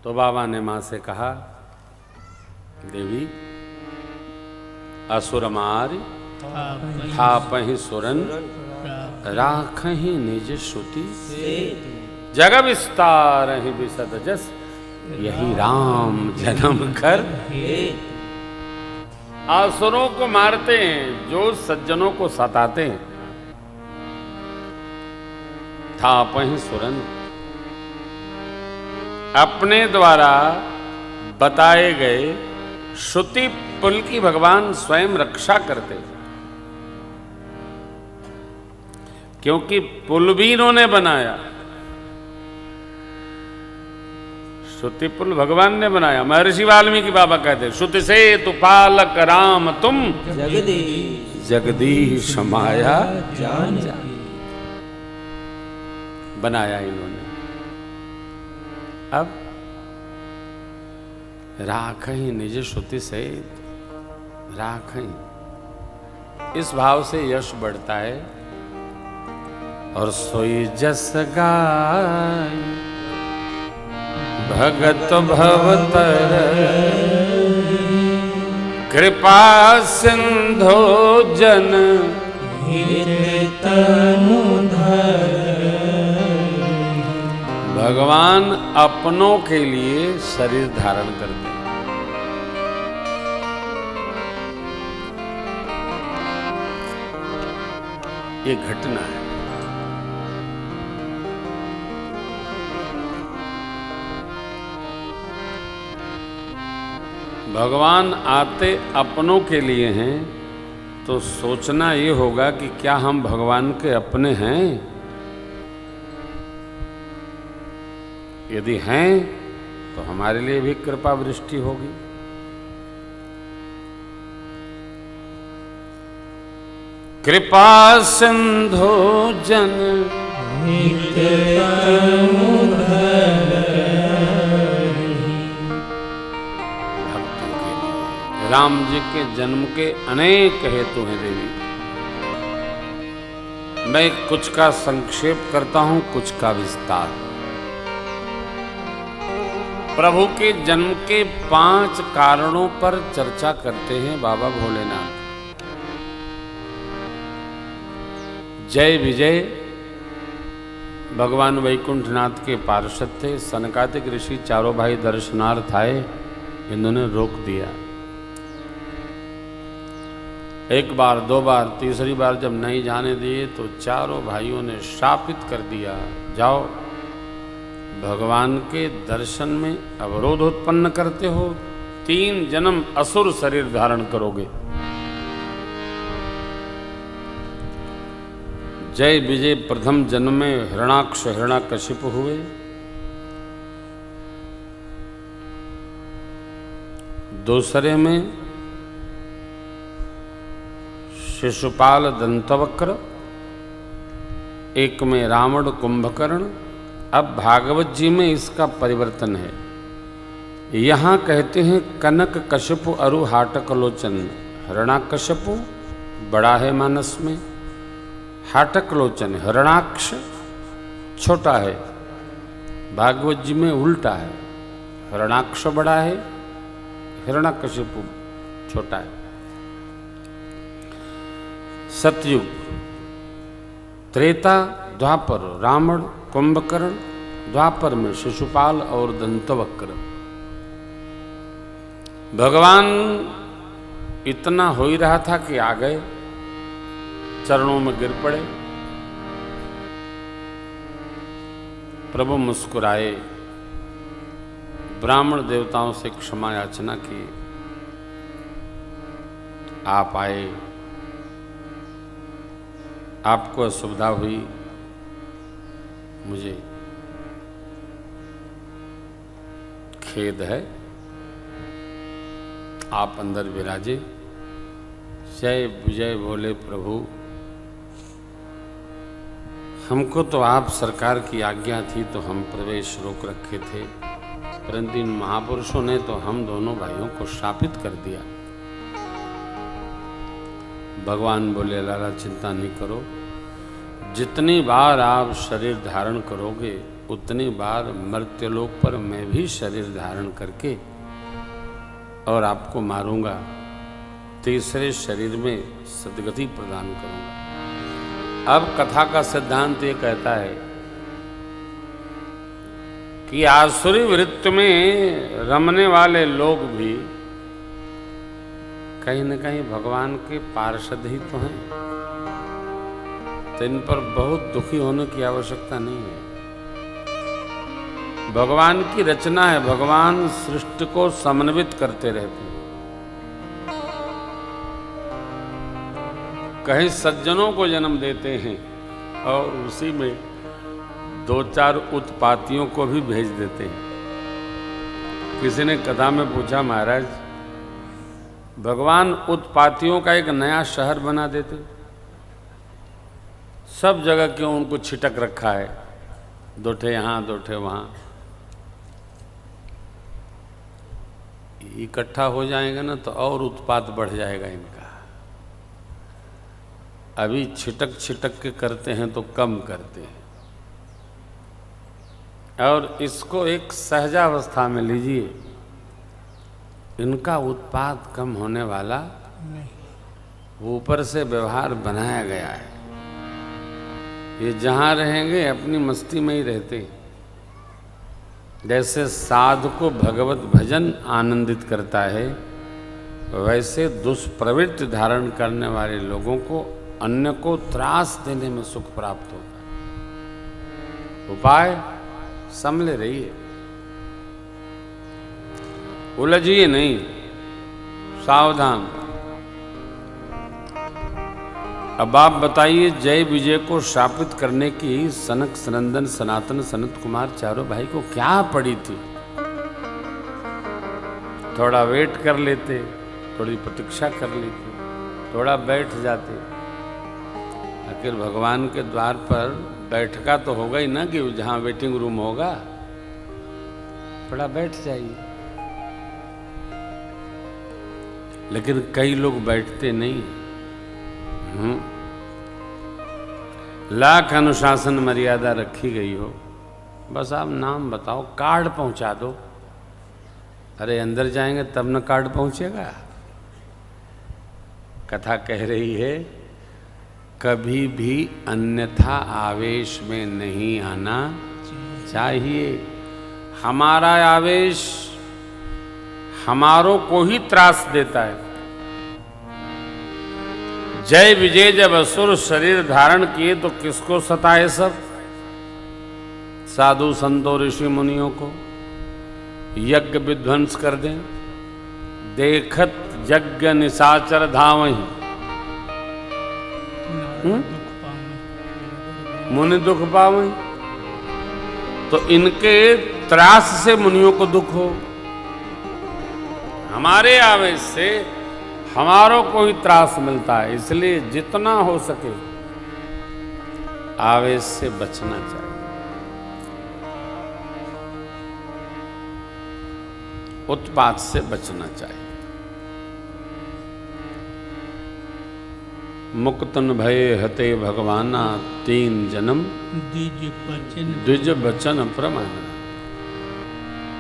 तो बाबा ने मां से कहा, देवी असुर मार थापहि सुरन राखहि निज श्रुति जग विस्तार ही विशद जस यही राम जन्म कर। असुरों को मारते हैं जो सज्जनों को सताते हैं। थापहि सुरन, अपने द्वारा बताए गए श्रुति पुल की भगवान स्वयं रक्षा करते, क्योंकि पुल भी इन्होंने बनाया। श्रुति पुल भगवान ने बनाया। महर्षि वाल्मीकि बाबा कहते, श्रुति से तु पालक राम तुम जगदीश माया जान बनाया इन्होंने। अब राखहि निज श्रुति से, राखहि इस भाव से यश बढ़ता है। और सोई जस गाय भगत भवतर कृपा सिंधो जन भगवान अपनों के लिए शरीर धारण करते हैं। ये घटना है। भगवान आते अपनों के लिए हैं, तो सोचना ये होगा कि क्या हम भगवान के अपने हैं? यदि हैं तो हमारे लिए भी कृपा वृष्टि होगी। कृपा सिंधु जन राम जी के जन्म के अनेक हेतु हैं देवी। मैं कुछ का संक्षेप करता हूं, कुछ का विस्तार। प्रभु के जन्म के 5 कारणों पर चर्चा करते हैं बाबा भोलेनाथ। जय विजय भगवान वैकुंठनाथ के पार्षद थे। सनकादिक ऋषि चारों भाई दर्शनार्थ आए, इन्होंने रोक दिया। एक बार, 2 बार, तीसरी बार जब नहीं जाने दिए तो चारों भाइयों ने शापित कर दिया, जाओ भगवान के दर्शन में अवरोध उत्पन्न करते हो, 3 जन्म असुर शरीर धारण करोगे। जय विजय प्रथम जन्म में हिरणाक्ष हिरण्यकशिपु हुए। दूसरे में शिशुपाल दंतवक्र, एक में रावण कुंभकर्ण। अब भागवत जी में इसका परिवर्तन है। यहाँ कहते हैं कनक कश्यपु अरु हाटक लोचन। हिरण्याकश्यपु बड़ा है मानस में, हाटक लोचन हिरणाक्ष छोटा है। भागवत जी में उल्टा है, हिरणाक्ष बड़ा है, हिरण्याकश्यपु छोटा है। सतयुग, त्रेता, द्वापर रावण कुंभकर्ण, द्वापर में शिशुपाल और दंतवक्र। भगवान इतना हो ही रहा था कि आ गए, चरणों में गिर पड़े। प्रभु मुस्कुराए, ब्राह्मण देवताओं से क्षमा याचना की। आप आए, आपको असुविधा हुई, मुझे खेद है, आप अंदर विराजे। जय विजय भोले प्रभु। हमको तो आप सरकार की आज्ञा थी तो हम प्रवेश रोक रखे थे, परंतु इन महापुरुषों ने तो हम दोनों भाइयों को शापित कर दिया। भगवान बोले, लाला चिंता नहीं करो, जितनी बार आप शरीर धारण करोगे उतनी बार मर्त्यलोक पर मैं भी शरीर धारण करके और आपको मारूंगा, तीसरे शरीर में सद्गति प्रदान करूंगा। अब कथा का सिद्धांत ये कहता है कि आसुरी वृत्ति में रमने वाले लोग भी कहीं न कहीं भगवान के पार्षद ही तो हैं, तो इन पर बहुत दुखी होने की आवश्यकता नहीं है। भगवान की रचना है, भगवान सृष्टि को समन्वित करते रहते हैं। कहीं सज्जनों को जन्म देते हैं और उसी में दो चार उत्पातियों को भी भेज देते हैं। किसी ने कथा में पूछा, महाराज भगवान उत्पातियों का एक नया शहर बना देते, सब जगह क्यों उनको छिटक रखा है, दो ठे यहाँ दो ठे वहाँ, इकट्ठा हो जाएगा ना तो और उत्पात बढ़ जाएगा इनका। अभी छिटक छिटक के करते हैं तो कम करते हैं, और इसको एक सहजावस्था में लीजिए, इनका उत्पात कम होने वाला नहीं, वो ऊपर से व्यवहार बनाया गया है। ये जहाँ रहेंगे अपनी मस्ती में ही रहते। जैसे साधु को भगवत भजन आनंदित करता है, वैसे दुष्प्रवृत्ति धारण करने वाले लोगों को अन्य को त्रास देने में सुख प्राप्त होता है। उपाय संभले रहिए, उलझिए नहीं, सावधान। अब आप बताइए, जय विजय को शापित करने की सनक सनंदन सनातन सनत कुमार चारों भाई को क्या पड़ी थी? थोड़ा वेट कर लेते, थोड़ी प्रतीक्षा कर लेते, थोड़ा बैठ जाते। आखिर भगवान के द्वार पर बैठका तो होगा ही ना, कि जहाँ वेटिंग रूम होगा, थोड़ा बैठ जाइए। लेकिन कई लोग बैठते नहीं। लाख अनुशासन मर्यादा रखी गई हो, बस आप नाम बताओ, कार्ड पहुंचा दो। अरे अंदर जाएंगे तब न कार्ड पहुंचेगा। कथा कह रही है, कभी भी अन्यथा आवेश में नहीं आना चाहिए। हमारा आवेश हमारों को ही त्रास देता है। जय विजय जब असुर शरीर धारण किए तो किसको सताए सब? साधु संतों ऋषि मुनियों को यज्ञ विध्वंस कर दें। देखत यज्ञ निशाचर धावहीं, मुनि दुख पावहीं। तो इनके त्रास से मुनियों को दुख हो, हमारे आवेश से हमारों को ही त्रास मिलता है। इसलिए जितना हो सके आवेश से बचना चाहिए, उत्पात से बचना चाहिए। मुक्तन भय हते भगवाना, तीन जन्म द्विज बचन प्रमाण।